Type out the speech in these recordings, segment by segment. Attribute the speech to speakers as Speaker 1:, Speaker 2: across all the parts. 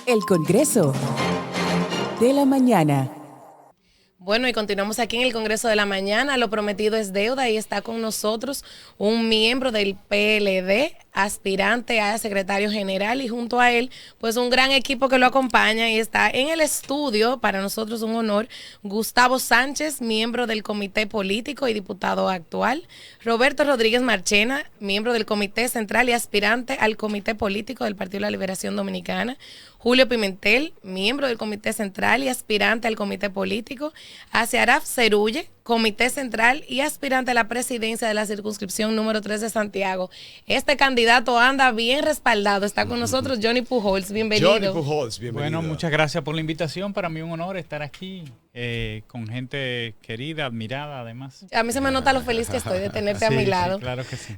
Speaker 1: El Congreso de la Mañana.
Speaker 2: Bueno, y continuamos aquí en el Congreso de la Mañana. Lo prometido es deuda y está con nosotros un miembro del PLD, aspirante a secretario general, y junto a él, pues un gran equipo que lo acompaña, y está en el estudio, para nosotros un honor, Gustavo Sánchez, miembro del Comité Político y diputado actual, Roberto Rodríguez Marchena, miembro del Comité Central y aspirante al Comité Político del Partido de la Liberación Dominicana, Julio Pimentel, miembro del Comité Central y aspirante al Comité Político, Asiaraf Cerulle, Comité Central y aspirante a la presidencia de la circunscripción número 3 de Santiago. Este candidato anda bien respaldado. Está con nosotros Johnny Pujols. Bienvenido.
Speaker 3: Johnny Pujols, bienvenido.
Speaker 4: Bueno, muchas gracias por la invitación. Para mí un honor estar aquí con gente querida, admirada, además.
Speaker 2: A mí se me nota lo feliz que estoy de tenerte a mi lado.
Speaker 4: Sí, claro que sí.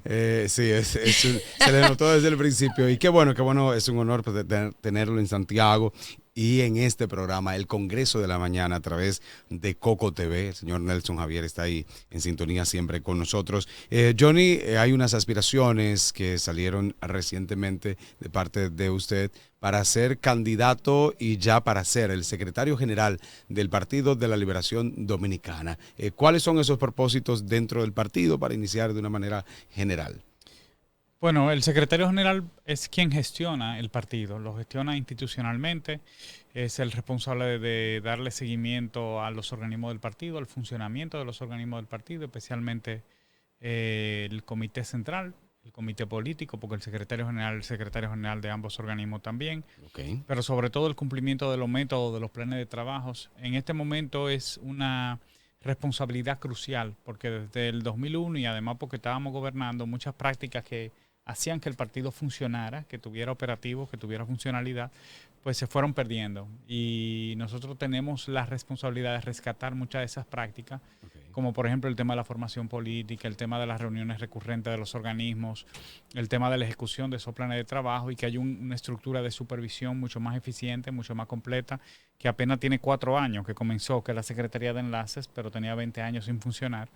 Speaker 3: Se le notó desde el principio. Y qué bueno, es un honor pues, tenerlo en Santiago y en este programa, el Congreso de la Mañana, a través de Coco TV. El señor Nelson Javier está ahí en sintonía siempre con nosotros. Johnny, hay unas aspiraciones que salieron recientemente de parte de usted para ser candidato y ya para ser el secretario general del Partido de la Liberación Dominicana. ¿Cuáles son esos propósitos dentro del partido para iniciar de una manera general?
Speaker 4: Bueno, el secretario general es quien gestiona el partido, lo gestiona institucionalmente, es el responsable de darle seguimiento a los organismos del partido, al funcionamiento de los organismos del partido, especialmente el comité central, el comité político, porque el secretario general es el secretario general de ambos organismos también, pero sobre todo el cumplimiento de los métodos, de los planes de trabajos. En este momento es una responsabilidad crucial, porque desde el 2001 y además porque estábamos gobernando, muchas prácticas que hacían que el partido funcionara, que tuviera operativos, que tuviera funcionalidad, pues se fueron perdiendo. Y nosotros tenemos la responsabilidad de rescatar muchas de esas prácticas, como por ejemplo el tema de la formación política, el tema de las reuniones recurrentes de los organismos, el tema de la ejecución de esos planes de trabajo, y que haya una estructura de supervisión mucho más eficiente, mucho más completa, que apenas tiene 4 años que comenzó, que es la Secretaría de Enlaces, pero tenía 20 años sin funcionar.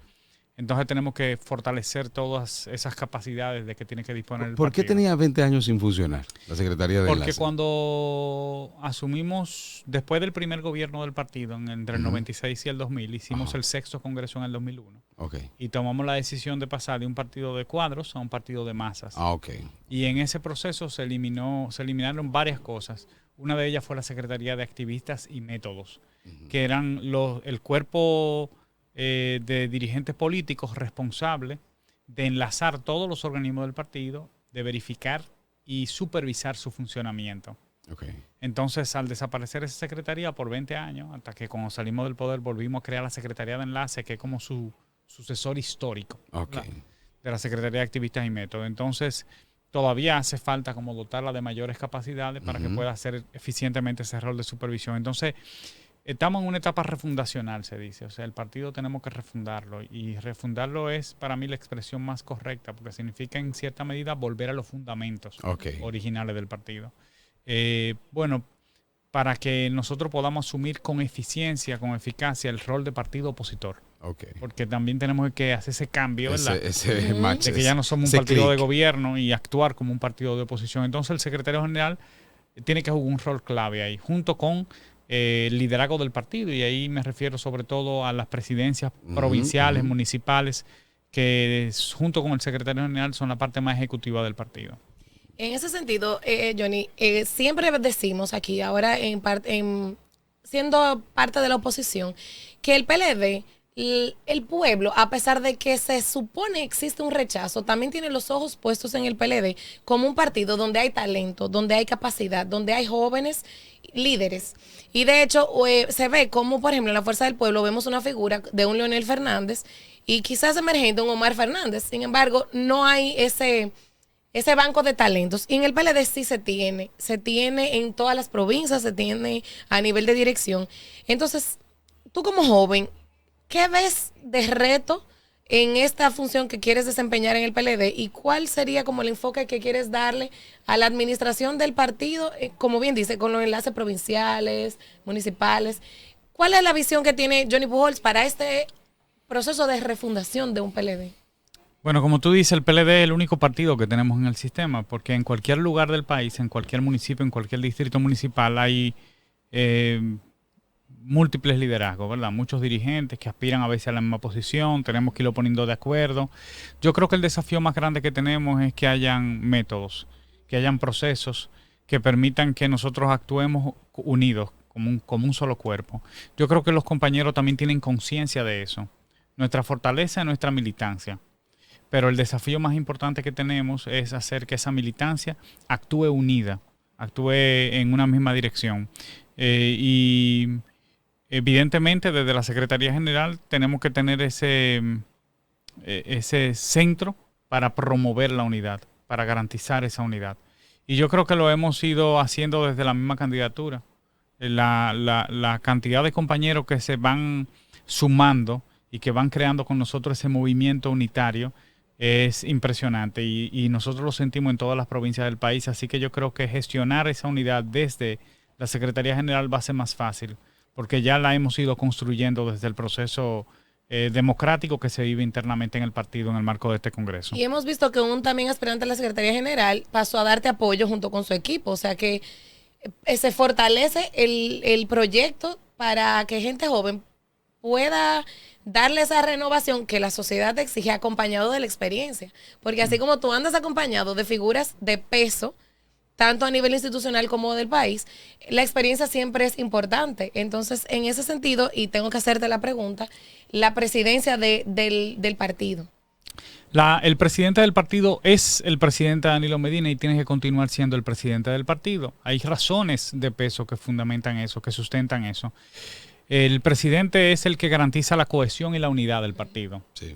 Speaker 4: Entonces tenemos que fortalecer todas esas capacidades de que tiene que disponer el partido.
Speaker 3: ¿Por qué tenía 20 años sin funcionar la Secretaría de Enlace?
Speaker 4: Porque cuando asumimos, después del primer gobierno del partido, entre el 96 y el 2000, hicimos el 6º Congreso en el 2001. Y tomamos la decisión de pasar de un partido de cuadros a un partido de masas. Y en ese proceso se eliminaron varias cosas. Una de ellas fue la Secretaría de Activistas y Métodos, que eran el cuerpo de dirigentes políticos responsables de enlazar todos los organismos del partido, de verificar y supervisar su funcionamiento. Entonces, al desaparecer esa secretaría por 20 años, hasta que cuando salimos del poder volvimos a crear la Secretaría de Enlace, que es como su sucesor histórico de la Secretaría de Activistas y Métodos. Entonces, todavía hace falta como dotarla de mayores capacidades para que pueda hacer eficientemente ese rol de supervisión. Entonces, estamos en una etapa refundacional, se dice. O sea, el partido tenemos que refundarlo. Y refundarlo es para mí la expresión más correcta, porque significa en cierta medida volver a los fundamentos originales del partido. Bueno, para que nosotros podamos asumir con eficiencia, con eficacia el rol de partido opositor. Porque también tenemos que hacer ese cambio, ¿verdad? De que ya no somos un partido de gobierno y actuar como un partido de oposición. Entonces el secretario general tiene que jugar un rol clave ahí, junto con el liderazgo del partido, y ahí me refiero sobre todo a las presidencias provinciales, municipales, que junto con el secretario general son la parte más ejecutiva del partido.
Speaker 2: En ese sentido, Johnny, siempre decimos aquí, ahora siendo parte de la oposición, que el PLD, el pueblo, a pesar de que se supone existe un rechazo, también tiene los ojos puestos en el PLD como un partido donde hay talento, donde hay capacidad, donde hay jóvenes líderes. Y de hecho se ve como, por ejemplo, en la Fuerza del Pueblo vemos una figura de un Leonel Fernández y quizás emergente un Omar Fernández. Sin embargo, no hay ese banco de talentos. Y en el PLD sí se tiene en todas las provincias, se tiene a nivel de dirección. Entonces, tú como joven, ¿qué ves de reto en esta función que quieres desempeñar en el PLD? ¿Y cuál sería como el enfoque que quieres darle a la administración del partido, como bien dice, con los enlaces provinciales, municipales? ¿Cuál es la visión que tiene Johnny Pujols para este proceso de refundación de un PLD?
Speaker 4: Bueno, como tú dices, el PLD es el único partido que tenemos en el sistema, porque en cualquier lugar del país, en cualquier municipio, en cualquier distrito municipal, hay múltiples liderazgos, ¿verdad? Muchos dirigentes que aspiran a veces a la misma posición, tenemos que irlo poniendo de acuerdo. Yo creo que el desafío más grande que tenemos es que hayan métodos, que hayan procesos que permitan que nosotros actuemos unidos, como un solo cuerpo. Yo creo que los compañeros también tienen conciencia de eso. Nuestra fortaleza es nuestra militancia. Pero el desafío más importante que tenemos es hacer que esa militancia actúe unida, actúe en una misma dirección. Y evidentemente desde la Secretaría General tenemos que tener ese centro para promover la unidad, para garantizar esa unidad. Y yo creo que lo hemos ido haciendo desde la misma candidatura. La cantidad de compañeros que se van sumando y que van creando con nosotros ese movimiento unitario es impresionante y nosotros lo sentimos en todas las provincias del país, así que yo creo que gestionar esa unidad desde la Secretaría General va a ser más fácil, porque ya la hemos ido construyendo desde el proceso democrático que se vive internamente en el partido en el marco de este Congreso.
Speaker 2: Y hemos visto que un también aspirante a la Secretaría General pasó a darte apoyo junto con su equipo, o sea que se fortalece el proyecto para que gente joven pueda darle esa renovación que la sociedad exige acompañado de la experiencia. Porque así como tú andas acompañado de figuras de peso, tanto a nivel institucional como del país, la experiencia siempre es importante. Entonces, en ese sentido, y tengo que hacerte la pregunta, la presidencia del partido.
Speaker 4: El presidente del partido es el presidente Danilo Medina y tiene que continuar siendo el presidente del partido. Hay razones de peso que fundamentan eso, que sustentan eso. El presidente es el que garantiza la cohesión y la unidad del partido.
Speaker 3: Sí.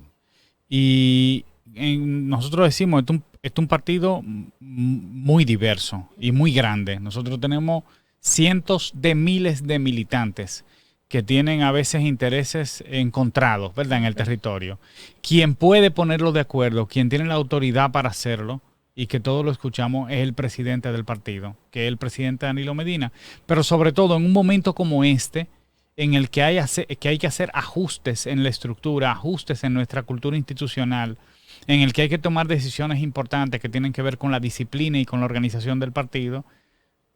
Speaker 4: Y nosotros decimos, esto es un partido muy diverso y muy grande. Nosotros tenemos cientos de miles de militantes que tienen a veces intereses encontrados, ¿verdad?, en el territorio. Quien puede ponerlo de acuerdo, quien tiene la autoridad para hacerlo, y que todos lo escuchamos, es el presidente del partido, que es el presidente Danilo Medina. Pero sobre todo en un momento como este, en el que hay que hacer ajustes en la estructura, ajustes en nuestra cultura institucional, en el que hay que tomar decisiones importantes que tienen que ver con la disciplina y con la organización del partido,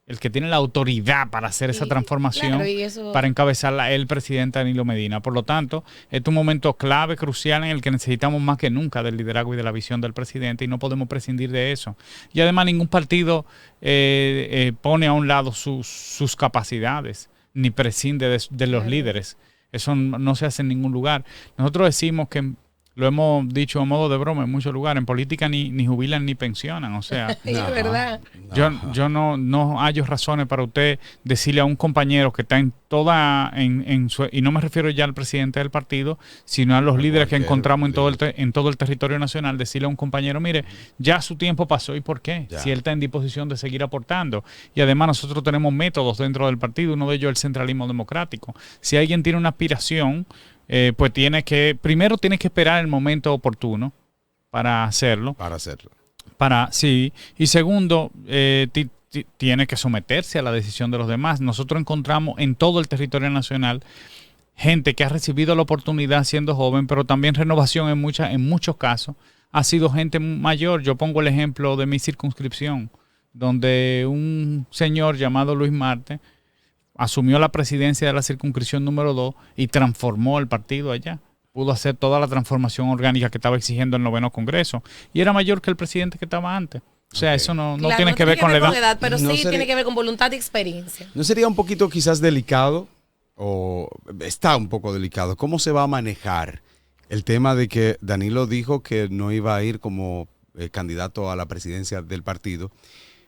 Speaker 4: el que tiene la autoridad para hacer esa transformación, claro, para encabezarla, el presidente Danilo Medina. Por lo tanto, este es un momento clave, crucial, en el que necesitamos más que nunca del liderazgo y de la visión del presidente, y no podemos prescindir de eso. Y además ningún partido pone a un lado sus capacidades, ni prescinde de los líderes. Eso no se hace en ningún lugar. Nosotros decimos que, lo hemos dicho a modo de broma en muchos lugares, en política ni jubilan ni pensionan, o sea,
Speaker 2: es verdad.
Speaker 4: Yo no hallo razones para usted decirle a un compañero que está en toda, y no me refiero ya al presidente del partido, sino a los líderes que encontramos en todo el territorio nacional, decirle a un compañero, mire, ya su tiempo pasó, ¿y por qué? Ya. Si él está en disposición de seguir aportando. Y además nosotros tenemos métodos dentro del partido, uno de ellos es el centralismo democrático. Si alguien tiene una aspiración, pues primero tiene que esperar el momento oportuno para hacerlo. Sí. Y segundo, tiene que someterse a la decisión de los demás. Nosotros encontramos en todo el territorio nacional gente que ha recibido la oportunidad siendo joven, pero también renovación en muchos casos ha sido gente mayor. Yo pongo el ejemplo de mi circunscripción, donde un señor llamado Luis Marte asumió la presidencia de la circunscripción número 2 y transformó el partido allá. Pudo hacer toda la transformación orgánica que estaba exigiendo el 9º Congreso. Y era mayor que el presidente que estaba antes. O sea, eso no tiene que ver con la edad.
Speaker 2: Pero sí tiene que ver con voluntad y experiencia.
Speaker 3: ¿No sería un poquito quizás delicado, o está un poco delicado, cómo se va a manejar el tema de que Danilo dijo que no iba a ir como candidato a la presidencia del partido?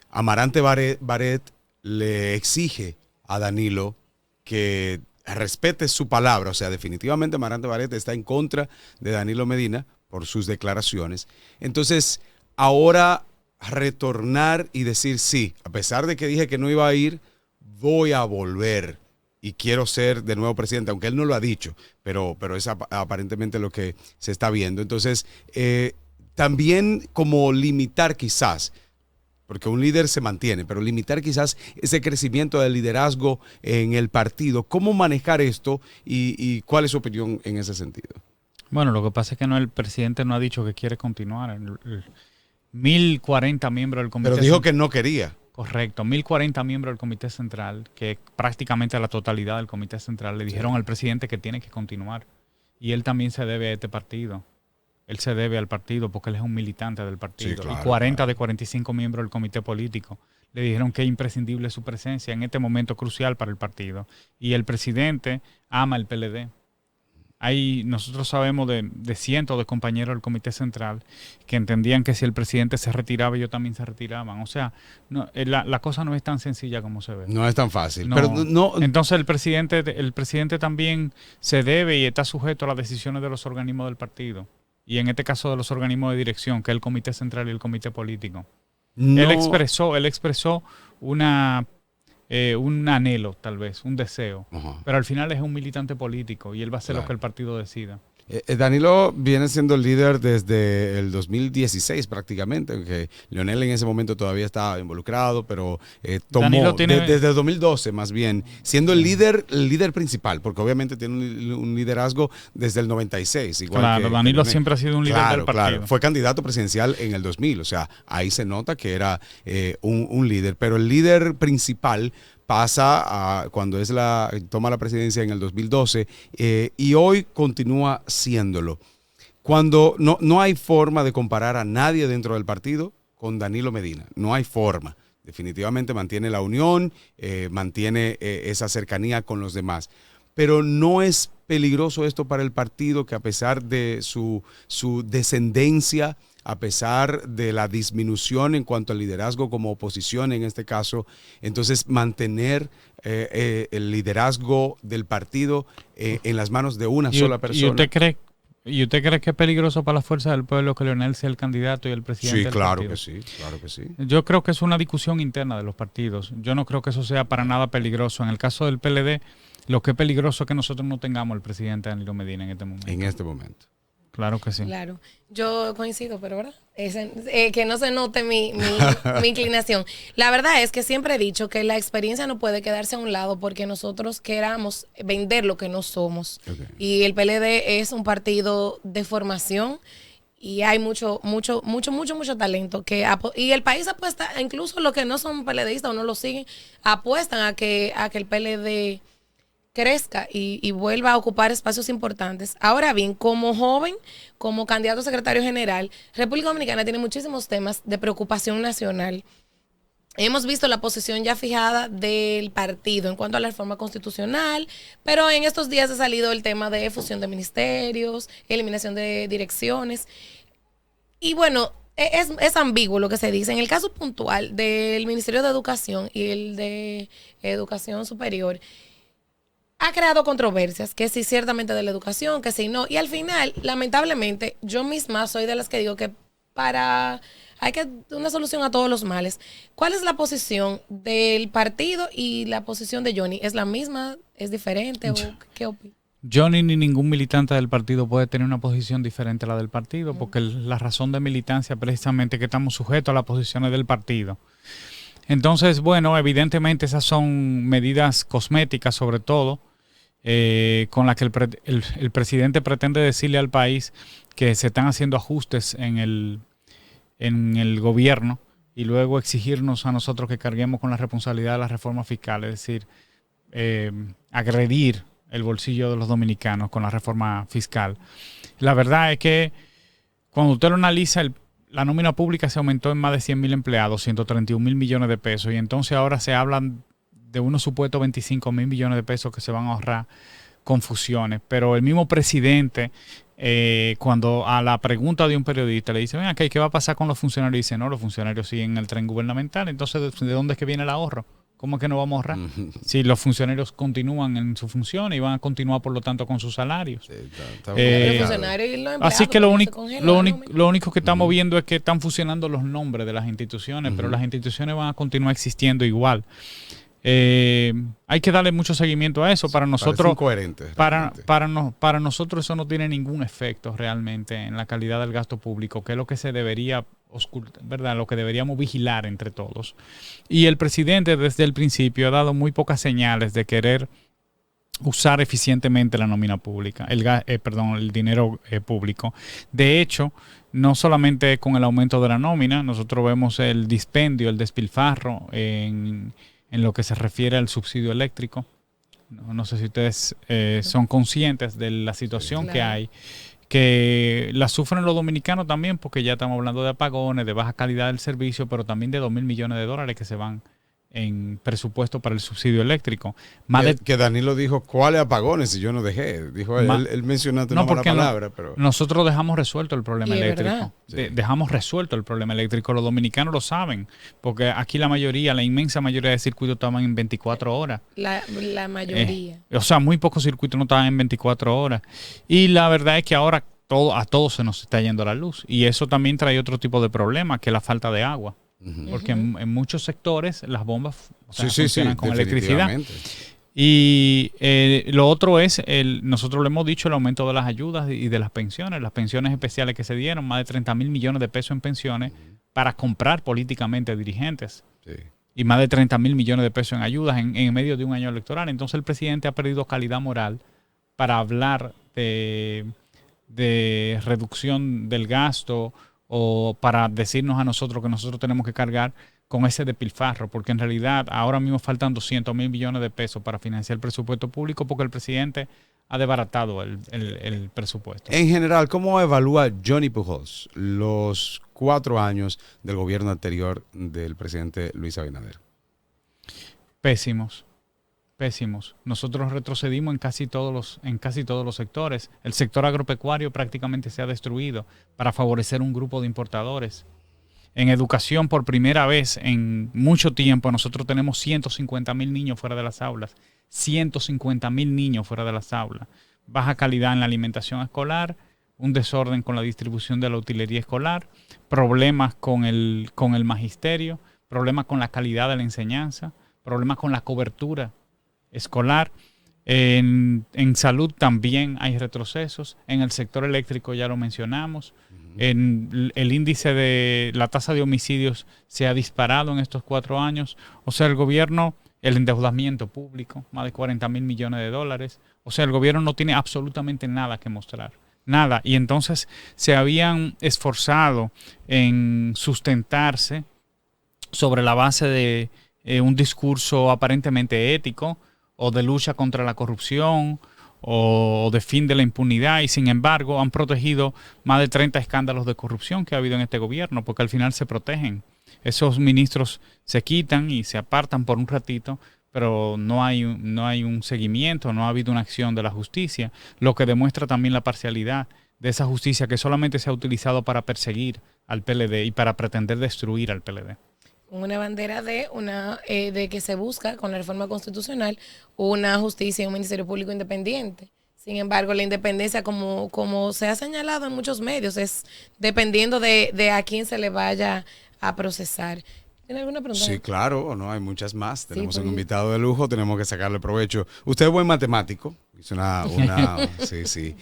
Speaker 3: Amarante Baret le exige a Danilo que respete su palabra, o sea, definitivamente Amarante Baret está en contra de Danilo Medina por sus declaraciones. Entonces, ahora retornar y decir, sí, a pesar de que dije que no iba a ir, voy a volver y quiero ser de nuevo presidente, aunque él no lo ha dicho, pero es aparentemente lo que se está viendo. Entonces, también como limitar quizás, porque un líder se mantiene, pero limitar quizás ese crecimiento del liderazgo en el partido. ¿Cómo manejar esto y cuál es su opinión en ese sentido?
Speaker 4: Bueno, lo que pasa es que el presidente no ha dicho que quiere continuar. 1.040 miembros del comité.
Speaker 3: Pero dijo que no quería.
Speaker 4: Correcto, 1.040 miembros del comité central, que prácticamente la totalidad del comité central, le dijeron al presidente que tiene que continuar. Y él también se debe a este partido. Él se debe al partido porque él es un militante del partido.
Speaker 3: Sí, claro,
Speaker 4: y 40 de 45 miembros del comité político le dijeron que es imprescindible su presencia en este momento crucial para el partido. Y el presidente ama el PLD. Nosotros sabemos de cientos de compañeros del comité central que entendían que si el presidente se retiraba, ellos también se retiraban. O sea, la cosa no es tan sencilla como se ve.
Speaker 3: No es tan fácil.
Speaker 4: No.
Speaker 3: Pero no,
Speaker 4: Entonces el presidente también se debe y está sujeto a las decisiones de los organismos del partido. Y en este caso de los organismos de dirección, que es el comité central y el comité político. Él expresó un anhelo, tal vez, un deseo.
Speaker 3: Ajá.
Speaker 4: Pero al final es un militante político y él va a hacer lo que el partido decida.
Speaker 3: Danilo viene siendo líder desde el 2016 prácticamente, aunque Leonel en ese momento todavía estaba involucrado, pero tomó desde el 2012 más bien, siendo el líder principal, porque obviamente tiene un liderazgo desde el 96. Igual
Speaker 4: claro,
Speaker 3: que
Speaker 4: Danilo siempre ha sido un líder del partido.
Speaker 3: Claro, fue candidato presidencial en el 2000, o sea, ahí se nota que era un líder, pero el líder principal pasa cuando toma la presidencia en el 2012 y hoy continúa siéndolo. Cuando no hay forma de comparar a nadie dentro del partido con Danilo Medina, no hay forma. Definitivamente mantiene la unión, mantiene esa cercanía con los demás. Pero no es peligroso esto para el partido, que a pesar de su descendencia, a pesar de la disminución en cuanto al liderazgo como oposición en este caso, entonces mantener el liderazgo del partido en las manos de una sola persona.
Speaker 4: ¿Y usted cree que es peligroso para la fuerza del pueblo que Leonel sea el candidato y el presidente del partido?
Speaker 3: Sí, claro que sí.
Speaker 4: Yo creo que es una discusión interna de los partidos. Yo no creo que eso sea para nada peligroso. En el caso del PLD, lo que es peligroso es que nosotros no tengamos al presidente Danilo Medina en este momento.
Speaker 3: En este momento.
Speaker 4: Claro que sí.
Speaker 2: Claro. Yo coincido, pero ¿verdad? Que no se note mi inclinación. La verdad es que siempre he dicho que la experiencia no puede quedarse a un lado porque nosotros queramos vender lo que no somos. Okay. Y el PLD es un partido de formación y hay mucho talento. Y el país apuesta, incluso los que no son PLDistas o no lo siguen, apuestan a que el PLD crezca y vuelva a ocupar espacios importantes. Ahora bien, como joven, como candidato a secretario general, República Dominicana tiene muchísimos temas de preocupación nacional. Hemos visto la posición ya fijada del partido en cuanto a la reforma constitucional, pero en estos días ha salido el tema de fusión de ministerios, eliminación de direcciones. Y bueno, es ambiguo lo que se dice. En el caso puntual del Ministerio de Educación y el de Educación Superior, ha creado controversias, que sí ciertamente de la educación, que sí no. Y al final, lamentablemente, yo misma soy de las que digo que hay que una solución a todos los males. ¿Cuál es la posición del partido y la posición de Johnny? ¿Es la misma? ¿Es diferente? ¿O qué opina?
Speaker 4: Johnny ni ningún militante del partido puede tener una posición diferente a la del partido, porque la razón de militancia precisamente es que estamos sujetos a las posiciones del partido. Entonces, bueno, evidentemente esas son medidas cosméticas sobre todo, con las que el presidente pretende decirle al país que se están haciendo ajustes en el gobierno y luego exigirnos a nosotros que carguemos con la responsabilidad de la reforma fiscal, es decir, agredir el bolsillo de los dominicanos con la reforma fiscal. La verdad es que cuando usted lo analiza, la nómina pública se aumentó en más de 100,000 empleados, 131,000 millones de pesos, y entonces ahora se hablan de unos supuestos 25,000 millones de pesos que se van a ahorrar con fusiones. Pero el mismo presidente, cuando a la pregunta de un periodista le dice, ven aquí, ¿qué va a pasar con los funcionarios? Dice, no, los funcionarios siguen el tren gubernamental. Entonces, ¿de dónde es que viene el ahorro? ¿Cómo es que no vamos a ahorrar? Si los funcionarios continúan en su función y van a continuar, por lo tanto, con sus salarios. Sí, así que lo único que estamos viendo es que están fusionando los nombres de las instituciones, pero las instituciones van a continuar existiendo igual. Hay que darle mucho seguimiento a eso. Para nosotros, para nosotros eso no tiene ningún efecto realmente en la calidad del gasto público, que es lo que se debería ocultar, ¿verdad? Lo que deberíamos vigilar entre todos. Y el presidente desde el principio ha dado muy pocas señales de querer usar eficientemente la nómina pública, el dinero público. De hecho, no solamente con el aumento de la nómina, nosotros vemos el dispendio, el despilfarro en lo que se refiere al subsidio eléctrico. No sé si ustedes son conscientes de la situación que hay, que la sufren los dominicanos también, porque ya estamos hablando de apagones, de baja calidad del servicio, pero también de $2,000 millones que se van en presupuesto para el subsidio eléctrico.
Speaker 3: Que Danilo dijo, ¿cuáles apagones? Y yo no dejé. Dijo, él mencionó una mala palabra. Pero
Speaker 4: nosotros dejamos resuelto el problema eléctrico.
Speaker 3: Sí.
Speaker 4: Dejamos resuelto el problema eléctrico. Los dominicanos lo saben, porque aquí la inmensa mayoría de circuitos estaban en 24 horas.
Speaker 2: La mayoría.
Speaker 4: O sea, muy pocos circuitos no estaban en 24 horas. Y la verdad es que ahora a todos se nos está yendo la luz. Y eso también trae otro tipo de problema, que es la falta de agua. Porque en muchos sectores las bombas funcionan con electricidad. Y lo otro es, nosotros le hemos dicho, el aumento de las ayudas y de las pensiones especiales que se dieron, más de $30,000 millones en pensiones para comprar políticamente dirigentes.
Speaker 3: Sí.
Speaker 4: Y más de $30,000 millones en ayudas en medio de un año electoral. Entonces el presidente ha perdido calidad moral para hablar de reducción del gasto, o para decirnos a nosotros que nosotros tenemos que cargar con ese despilfarro, porque en realidad ahora mismo faltan $200,000 millones para financiar el presupuesto público, porque el presidente ha desbaratado el presupuesto.
Speaker 3: En general, ¿cómo evalúa Johnny Pujols los 4 años del gobierno anterior del presidente Luis Abinader?
Speaker 4: Pésimos. Nosotros retrocedimos en casi todos los sectores. El sector agropecuario prácticamente se ha destruido para favorecer un grupo de importadores. En educación, por primera vez en mucho tiempo, nosotros tenemos 150,000 niños fuera de las aulas. 150,000 niños fuera de las aulas. Baja calidad en la alimentación escolar, un desorden con la distribución de la utilería escolar, problemas con el magisterio, problemas con la calidad de la enseñanza, problemas con la cobertura escolar. En salud también hay retrocesos. En el sector eléctrico ya lo mencionamos. En el índice de la tasa de homicidios se ha disparado en estos 4 años. O sea, el gobierno, el endeudamiento público, más de $40,000 millones. O sea, el gobierno no tiene absolutamente nada que mostrar. Nada. Y entonces se habían esforzado en sustentarse sobre la base de un discurso aparentemente ético, o de lucha contra la corrupción, o de fin de la impunidad, y sin embargo han protegido más de 30 escándalos de corrupción que ha habido en este gobierno, porque al final se protegen. Esos ministros se quitan y se apartan por un ratito, pero no hay un seguimiento, no ha habido una acción de la justicia, lo que demuestra también la parcialidad de esa justicia que solamente se ha utilizado para perseguir al PLD y para pretender destruir al PLD.
Speaker 2: Una bandera de que se busca con la reforma constitucional una justicia y un ministerio público independiente. Sin embargo, la independencia, como se ha señalado en muchos medios, es dependiendo de a quién se le vaya a procesar. ¿Tiene alguna pregunta?
Speaker 3: Sí, claro, no, hay muchas más. Tenemos un invitado de lujo, tenemos que sacarle provecho. Usted es buen matemático. Hizo sí.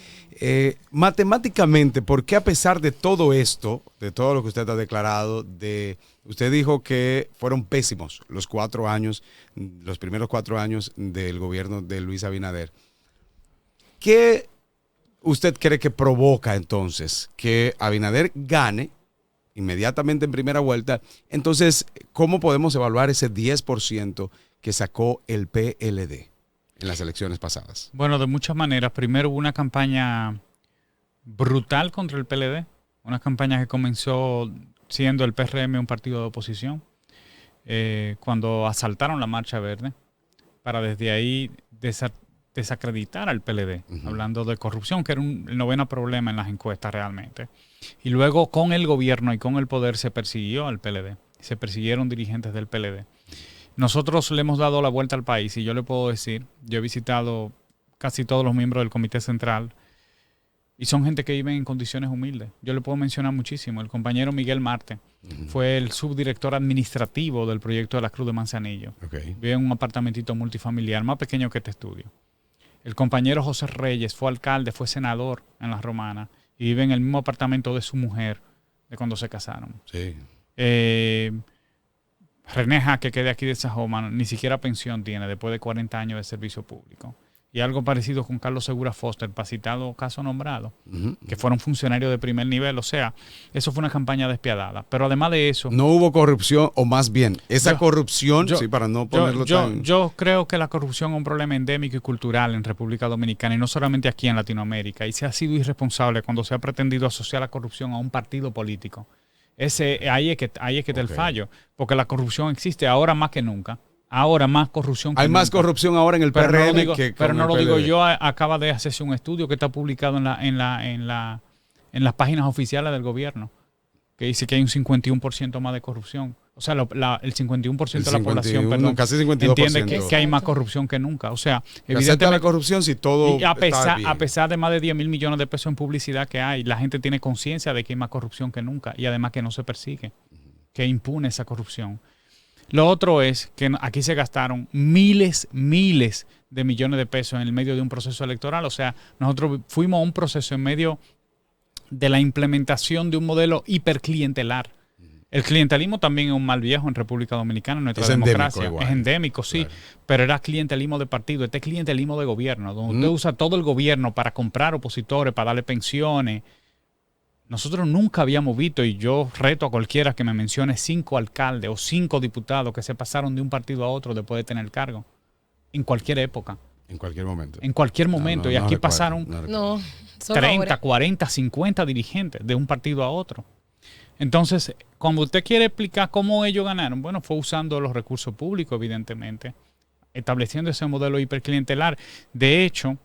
Speaker 3: Matemáticamente, ¿por qué a pesar de todo esto, de todo lo que usted ha declarado, usted dijo que fueron pésimos los primeros 4 años del gobierno de Luis Abinader? ¿Qué usted cree que provoca entonces que Abinader gane inmediatamente en primera vuelta? Entonces, ¿cómo podemos evaluar ese 10% que sacó el PLD en las elecciones pasadas?
Speaker 4: Bueno, de muchas maneras. Primero hubo una campaña brutal contra el PLD, una campaña que comenzó siendo el PRM un partido de oposición, cuando asaltaron la Marcha Verde, para desde ahí desacreditar al PLD, hablando de corrupción, que era el 9º problema en las encuestas realmente. Y luego con el gobierno y con el poder se persiguió al PLD, se persiguieron dirigentes del PLD. Nosotros le hemos dado la vuelta al país y yo le puedo decir, yo he visitado casi todos los miembros del Comité Central y son gente que vive en condiciones humildes. Yo le puedo mencionar muchísimo. El compañero Miguel Marte fue el subdirector administrativo del proyecto de la Cruz de Manzanillo. Vive en un apartamentito multifamiliar más pequeño que este estudio. El compañero José Reyes fue alcalde, fue senador en La Romana y vive en el mismo apartamento de su mujer de cuando se casaron.
Speaker 3: Sí.
Speaker 4: René Jaque, que de aquí de Sajoma, ni siquiera pensión tiene después de 40 años de servicio público. y algo parecido con Carlos Segura Foster, para citado caso nombrado, que fueron funcionarios de primer nivel. O sea, eso fue una campaña despiadada. Pero además de eso...
Speaker 3: No hubo corrupción, o más bien, esa corrupción, sí, para no ponerlo tan...
Speaker 4: Yo creo que la corrupción es un problema endémico y cultural en República Dominicana, y no solamente aquí en Latinoamérica. Y se ha sido irresponsable cuando se ha pretendido asociar la corrupción a un partido político. Ahí es que está el fallo, porque la corrupción existe ahora más que nunca. Ahora más corrupción que
Speaker 3: Hay
Speaker 4: nunca.
Speaker 3: más corrupción ahora en el
Speaker 4: pero
Speaker 3: PRM
Speaker 4: no digo,
Speaker 3: que
Speaker 4: pero
Speaker 3: con
Speaker 4: no
Speaker 3: el
Speaker 4: lo digo
Speaker 3: PLD.
Speaker 4: yo. Acaba de hacerse un estudio que está publicado en las páginas oficiales del gobierno, que dice que hay un 51% más de corrupción. O sea, el 51% de la población, perdón,
Speaker 3: casi 52%.
Speaker 4: entiende que hay más corrupción que nunca. O sea,
Speaker 3: Acepta
Speaker 4: evidentemente
Speaker 3: la corrupción si todo
Speaker 4: y a
Speaker 3: está bien.
Speaker 4: pesar de más de 10 mil millones de pesos en publicidad que hay, la gente tiene conciencia de que hay más corrupción que nunca, y además que no se persigue, que impune esa corrupción. Lo otro es que aquí se gastaron miles de millones de pesos en el medio de un proceso electoral. O sea, nosotros fuimos a un proceso en medio de la implementación de un modelo hiperclientelar. El clientelismo también es un mal viejo en República Dominicana, en nuestra democracia. Igual. Es endémico, sí, claro. Pero era clientelismo de partido. Este es clientelismo de gobierno, donde usted usa todo el gobierno para comprar opositores, para darle pensiones. Nosotros nunca habíamos visto, y yo reto a cualquiera que me mencione 5 alcaldes o 5 diputados que se pasaron de un partido a otro después de tener el cargo. En cualquier época.
Speaker 3: En cualquier momento.
Speaker 4: En cualquier momento. Y aquí pasaron 30, 40, 50 dirigentes de un partido a otro. Entonces, cuando usted quiere explicar cómo ellos ganaron, bueno, fue usando los recursos públicos, evidentemente, estableciendo ese modelo hiperclientelar. De hecho,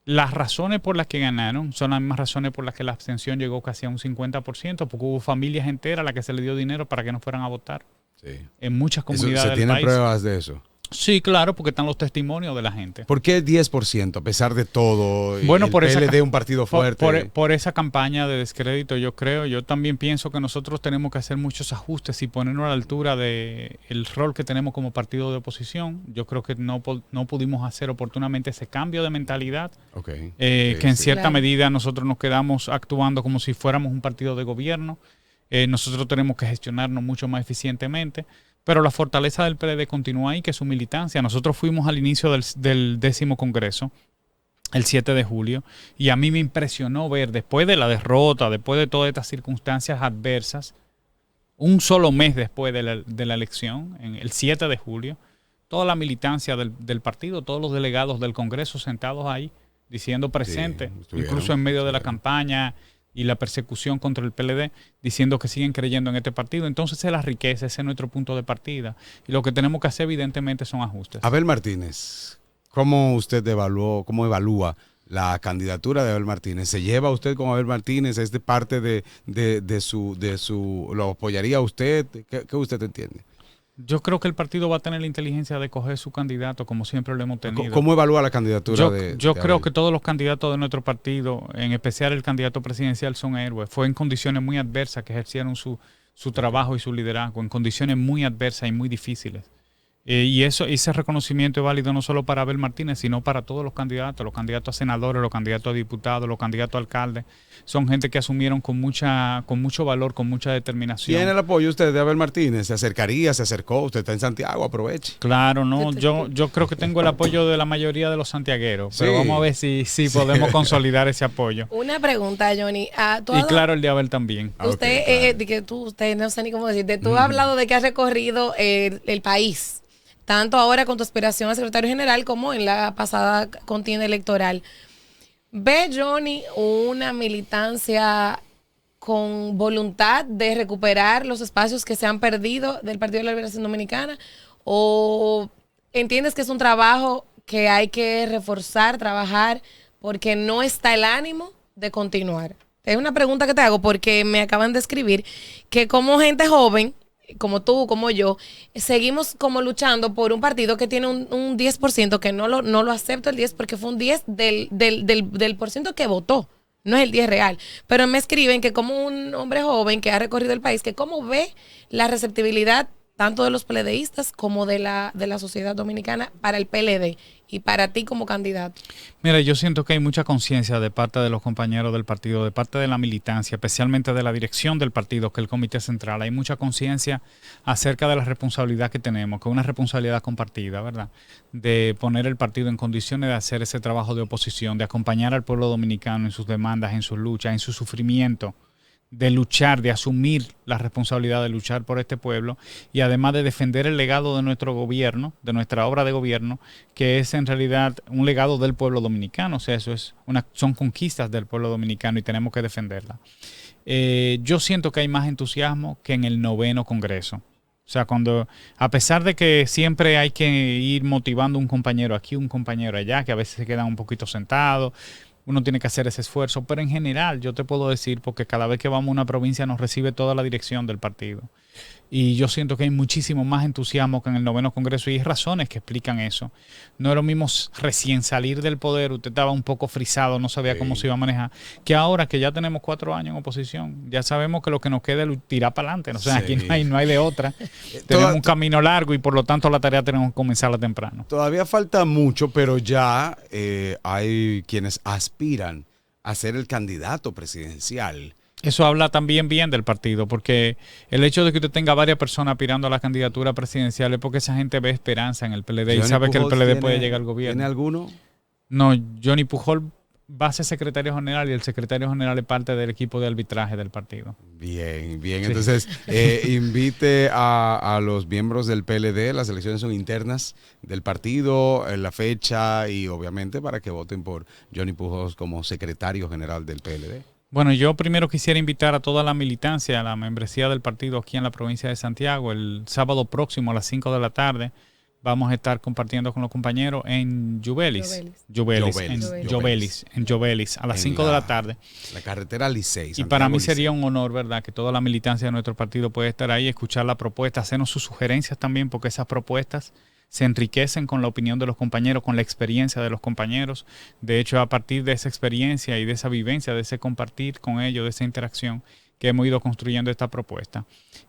Speaker 4: las razones por las que ganaron son las mismas razones por las que la abstención llegó casi a un 50%, porque hubo familias enteras a las que se le dio dinero para que no fueran a votar. Sí. En muchas comunidades del país.
Speaker 3: ¿Se tienen pruebas de eso?
Speaker 4: Sí, claro, porque están los testimonios de la gente.
Speaker 3: ¿Por qué 10% a pesar de todo?
Speaker 4: Bueno, por
Speaker 3: el PLD un partido fuerte.
Speaker 4: Por esa campaña de descrédito, yo creo. Yo también pienso que nosotros tenemos que hacer muchos ajustes y ponernos a la altura del rol que tenemos como partido de oposición. Yo creo que no pudimos hacer oportunamente ese cambio de mentalidad. Que en cierta medida nosotros nos quedamos actuando como si fuéramos un partido de gobierno. Nosotros tenemos que gestionarnos mucho más eficientemente. Pero la fortaleza del PLD continúa ahí, que es su militancia. Nosotros fuimos al inicio del 10º Congreso, el 7 de julio, y a mí me impresionó ver, después de la derrota, después de todas estas circunstancias adversas, un solo mes después de la elección, el 7 de julio, toda la militancia del partido, todos los delegados del Congreso sentados ahí, diciendo presente, incluso en medio de la campaña y la persecución contra el PLD, diciendo que siguen creyendo en este partido. Entonces es la riqueza, ese es nuestro punto de partida. Y lo que tenemos que hacer, evidentemente, son ajustes.
Speaker 3: Abel Martínez, ¿cómo usted evalúa la candidatura de Abel Martínez? ¿Se lleva usted con Abel Martínez? ¿Es de parte de su lo apoyaría usted? ¿Qué usted entiende?
Speaker 4: Yo creo que el partido va a tener la inteligencia de coger su candidato, como siempre lo hemos tenido.
Speaker 3: ¿Cómo evalúa la candidatura
Speaker 4: Yo creo que todos los candidatos de nuestro partido, en especial el candidato presidencial, son héroes. Fue en condiciones muy adversas que ejercieron su trabajo y su liderazgo, en condiciones muy adversas y muy difíciles. Y ese reconocimiento es válido no solo para Abel Martínez, sino para todos los candidatos a senadores, los candidatos a diputados, los candidatos a alcaldes. Son gente que asumieron con mucho valor, con mucha determinación.
Speaker 3: ¿Tiene el apoyo usted de Abel Martínez? ¿Se acercó? Usted está en Santiago, aproveche.
Speaker 4: Claro, no. Yo creo que tengo el apoyo de la mayoría de los santiagueros, pero vamos a ver si podemos consolidar ese apoyo.
Speaker 2: Una pregunta, Johnny.
Speaker 4: Y claro, el de Abel también.
Speaker 2: Usted no sé ni cómo decirte, tú has hablado de que has recorrido el país, tanto ahora con tu aspiración a secretario general como en la pasada contienda electoral. ¿Ve, Johnny, una militancia con voluntad de recuperar los espacios que se han perdido del Partido de la Liberación Dominicana? ¿O entiendes que es un trabajo que hay que reforzar, trabajar, porque no está el ánimo de continuar? Es una pregunta que te hago porque me acaban de escribir que como gente joven, como tú, como yo, seguimos como luchando por un partido que tiene un 10%, que no lo acepto el 10 porque fue un 10 del por ciento que votó, no es el 10 real. Pero me escriben que como un hombre joven que ha recorrido el país, que cómo ve la receptibilidad tanto de los PLDistas como de la sociedad dominicana para el PLD y para ti como candidato?
Speaker 4: Mira, yo siento que hay mucha conciencia de parte de los compañeros del partido, de parte de la militancia, especialmente de la dirección del partido, que es el Comité Central. Hay mucha conciencia acerca de la responsabilidad que tenemos, que es una responsabilidad compartida, ¿verdad? De poner el partido en condiciones de hacer ese trabajo de oposición, de acompañar al pueblo dominicano en sus demandas, en sus luchas, en su sufrimiento, de luchar, de asumir la responsabilidad de luchar por este pueblo y además de defender el legado de nuestro gobierno, de nuestra obra de gobierno, que es en realidad un legado del pueblo dominicano. O sea, son conquistas del pueblo dominicano y tenemos que defenderla. Yo siento que hay más entusiasmo que en el 9º Congreso. O sea, a pesar de que siempre hay que ir motivando un compañero aquí, un compañero allá, que a veces se quedan un poquito sentados, uno tiene que hacer ese esfuerzo, pero en general yo te puedo decir, porque cada vez que vamos a una provincia nos recibe toda la dirección del partido. Y yo siento que hay muchísimo más entusiasmo que en el 9º Congreso y hay razones que explican eso. No es lo mismo recién salir del poder, usted estaba un poco frisado, no sabía cómo se iba a manejar, que ahora que ya tenemos 4 años en oposición, ya sabemos que lo que nos queda es tirar para adelante. O sea, aquí no hay de otra. Tenemos un camino largo y por lo tanto la tarea tenemos que comenzarla temprano.
Speaker 3: Todavía falta mucho, pero ya hay quienes aspiran a ser el candidato presidencial.
Speaker 4: Eso habla también bien del partido, porque el hecho de que usted tenga varias personas aspirando a la candidatura presidencial es porque esa gente ve esperanza en el PLD y sabe que el PLD puede llegar al gobierno.
Speaker 3: ¿Tiene alguno?
Speaker 4: No, Johnny Pujol va a ser secretario general y el secretario general es parte del equipo de arbitraje del partido.
Speaker 3: Bien, bien.
Speaker 4: Sí.
Speaker 3: Entonces, invite a los miembros del PLD, las elecciones son internas del partido, la fecha y obviamente para que voten por Johnny Pujol como secretario general del PLD.
Speaker 4: Bueno, yo primero quisiera invitar a toda la militancia, a la membresía del partido aquí en la provincia de Santiago. El sábado próximo a las 5 de la tarde vamos a estar compartiendo con los compañeros en Jovelis, a las 5 de la tarde.
Speaker 3: La carretera Licey.
Speaker 4: Y para mí sería un honor, ¿verdad?, que toda la militancia de nuestro partido pueda estar ahí, escuchar la propuesta, hacernos sus sugerencias también, porque esas propuestas se enriquecen con la opinión de los compañeros, con la experiencia de los compañeros. De hecho, a partir de esa experiencia y de esa vivencia, de ese compartir con ellos, de esa interacción, que hemos ido construyendo esta propuesta.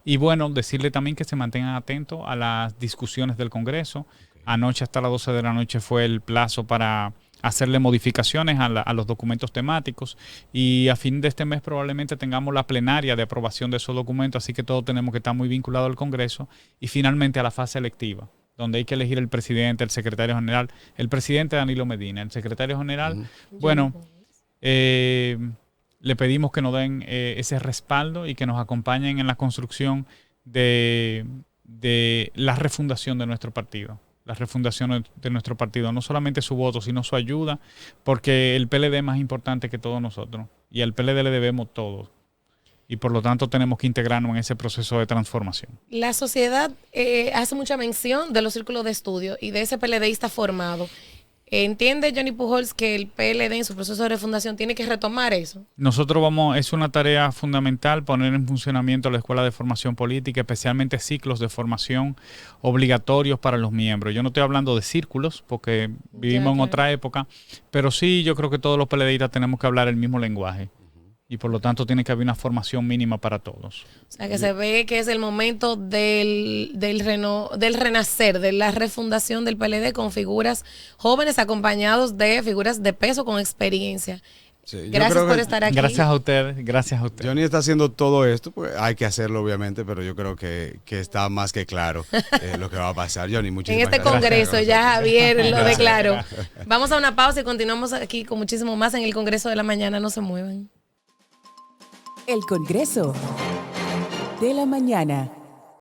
Speaker 4: Y bueno, decirle también que se mantengan atentos a las discusiones del Congreso. Anoche hasta las 12 de la noche fue el plazo para hacerle modificaciones a los documentos temáticos y a fin de este mes probablemente tengamos la plenaria de aprobación de esos documentos, así que todos tenemos que estar muy vinculados al Congreso y finalmente a la fase electiva, donde hay que elegir el presidente, el secretario general, el presidente Danilo Medina, el secretario general. Bueno, le pedimos que nos den ese respaldo y que nos acompañen en la construcción de la refundación de nuestro partido. La refundación de nuestro partido, no solamente su voto, sino su ayuda, porque el PLD es más importante que todos nosotros y al PLD le debemos todo. Y por lo tanto tenemos que integrarnos en ese proceso de transformación.
Speaker 2: La sociedad hace mucha mención de los círculos de estudio y de ese PLDista formado. ¿Entiende Johnny Pujols que el PLD en su proceso de refundación tiene que retomar eso?
Speaker 4: Nosotros es una tarea fundamental poner en funcionamiento la Escuela de Formación Política, especialmente ciclos de formación obligatorios para los miembros. Yo no estoy hablando de círculos porque vivimos en otra época, pero sí yo creo que todos los PLDistas tenemos que hablar el mismo lenguaje. Y por lo tanto tiene que haber una formación mínima para todos.
Speaker 2: O sea que se ve que es el momento del renacer, de la refundación del PLD con figuras jóvenes acompañados de figuras de peso con experiencia.
Speaker 3: Sí,
Speaker 2: gracias por estar aquí.
Speaker 4: Gracias a ustedes, gracias a ustedes.
Speaker 3: Johnny está haciendo todo esto, pues hay que hacerlo obviamente, pero yo creo que está más que claro lo que va a pasar. Johnny, muchísimas gracias.
Speaker 2: En este congreso ya Javier lo declaró. Vamos a una pausa y continuamos aquí con muchísimo más en el Congreso de la Mañana. No se muevan.
Speaker 1: El Congreso de la Mañana.